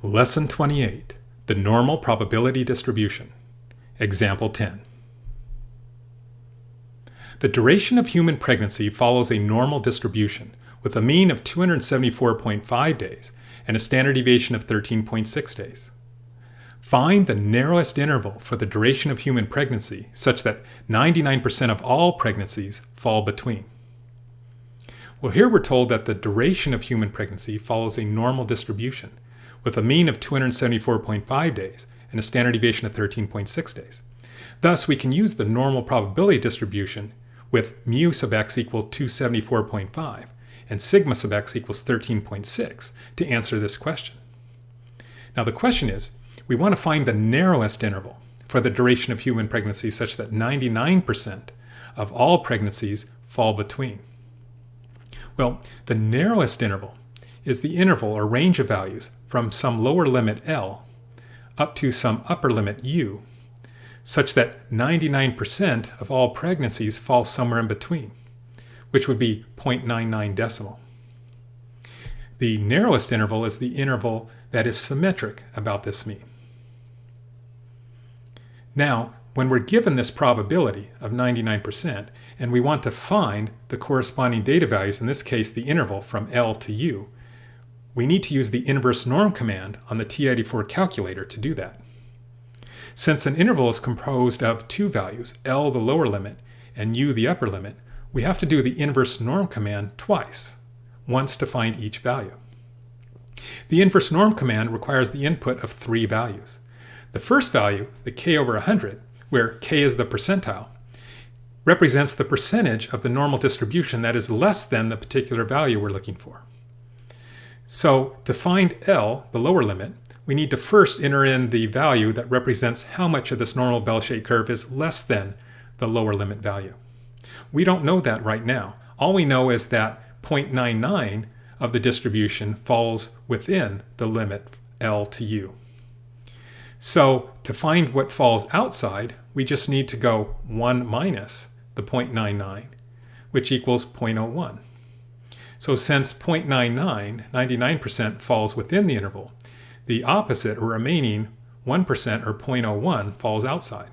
Lesson 28, the normal probability distribution. Example 10. The duration of human pregnancy follows a normal distribution with a mean of 274.5 days and a standard deviation of 13.6 days. Find the narrowest interval for the duration of human pregnancy such that 99% of all pregnancies fall between. Well, here we're told that the duration of human pregnancy follows a normal distribution with a mean of 274.5 days and a standard deviation of 13.6 days. Thus, we can use the normal probability distribution with mu sub x equals 274.5 and sigma sub x equals 13.6 to answer this question. Now the question is, we want to find the narrowest interval for the duration of human pregnancy such that 99% of all pregnancies fall between. Well, the narrowest interval is the interval or range of values from some lower limit L up to some upper limit U, such that 99% of all pregnancies fall somewhere in between, which would be 0.99 decimal. The narrowest interval is the interval that is symmetric about this mean. Now, when we're given this probability of 99% and we want to find the corresponding data values, in this case the interval from L to U, we need to use the inverse norm command on the TI-84 calculator to do that. Since an interval is composed of two values, L the lower limit and U the upper limit, we have to do the inverse norm command twice, once to find each value. The inverse norm command requires the input of three values. The first value, the k over 100, where k is the percentile, represents the percentage of the normal distribution that is less than the particular value we're looking for. So to find L, the lower limit, we need to first enter in the value that represents how much of this normal bell-shaped curve is less than the lower limit value. We don't know that right now. All we know is that 0.99 of the distribution falls within the limit L to U. So to find what falls outside, we just need to go 1 minus the 0.99, which equals 0.01. So since 0.99, 99% falls within the interval, the opposite or remaining 1% or 0.01 falls outside.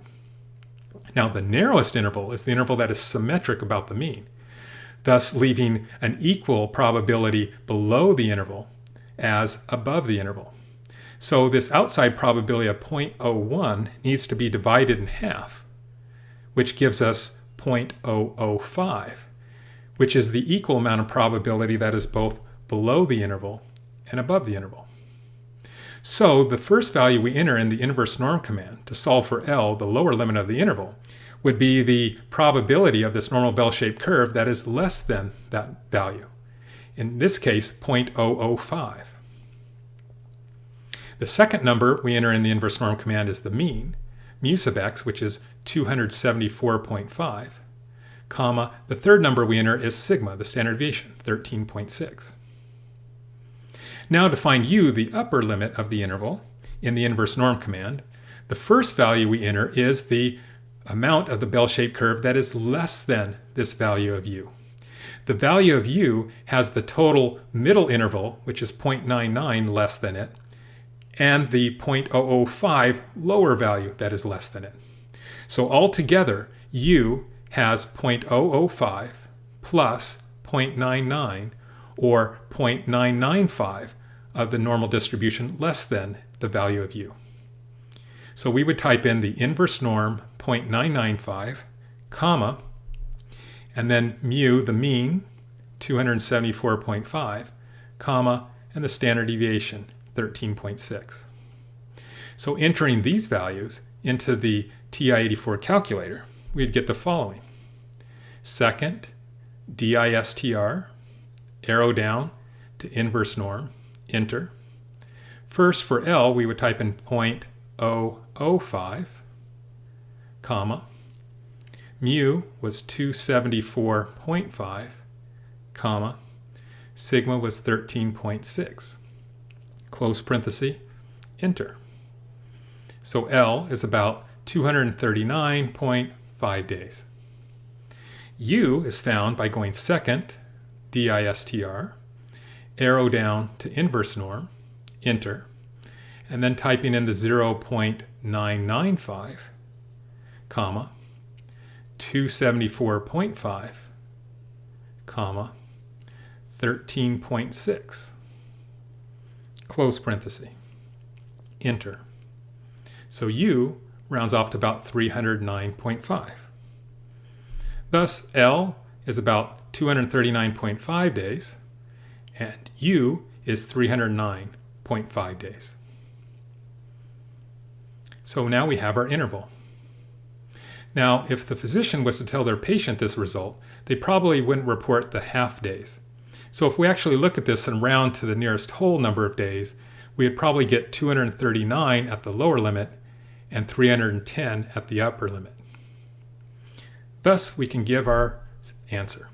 Now the narrowest interval is the interval that is symmetric about the mean, thus leaving an equal probability below the interval as above the interval. So this outside probability of 0.01 needs to be divided in half, which gives us 0.005, which is the equal amount of probability that is both below the interval and above the interval. So the first value we enter in the inverse norm command to solve for L, the lower limit of the interval, would be the probability of this normal bell-shaped curve that is less than that value. In this case, 0.005. The second number we enter in the inverse norm command is the mean, mu sub x, which is 274.5, comma, the third number we enter is sigma, the standard deviation, 13.6. Now to find U, the upper limit of the interval, in the inverse norm command, the first value we enter is the amount of the bell-shaped curve that is less than this value of U. The value of U has the total middle interval, which is 0.99 less than it, and the 0.005 lower value that is less than it. So altogether, U has 0.005 plus 0.99 or 0.995 of the normal distribution less than the value of U. So we would type in the inverse norm 0.995, comma, and then mu, the mean, 274.5, comma, and the standard deviation, 13.6. So entering these values into the TI-84 calculator, we'd get the following. Second, DISTR, arrow down to inverse norm, enter. First for L, we would type in 0.005, comma. Mu was 274.5, comma. Sigma was 13.6. Close parenthesis, enter. So L is about 239.5 days. U is found by going second, DISTR, arrow down to inverse norm, enter. and then typing in the 0.995, comma, 274.5, comma, 13.6, close parenthesis, enter. So U rounds off to about 309.5. Thus, L is about 239.5 days, and U is 309.5 days. So now we have our interval. Now, if the physician was to tell their patient this result, they probably wouldn't report the half days. So if we actually look at this and round to the nearest whole number of days, we would probably get 239 at the lower limit and 310 at the upper limit. Thus, we can give our answer.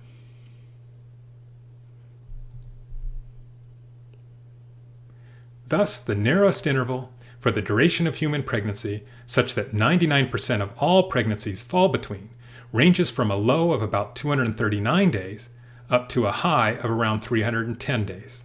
Thus, the narrowest interval for the duration of human pregnancy, such that 99% of all pregnancies fall between, ranges from a low of about 239 days up to a high of around 310 days.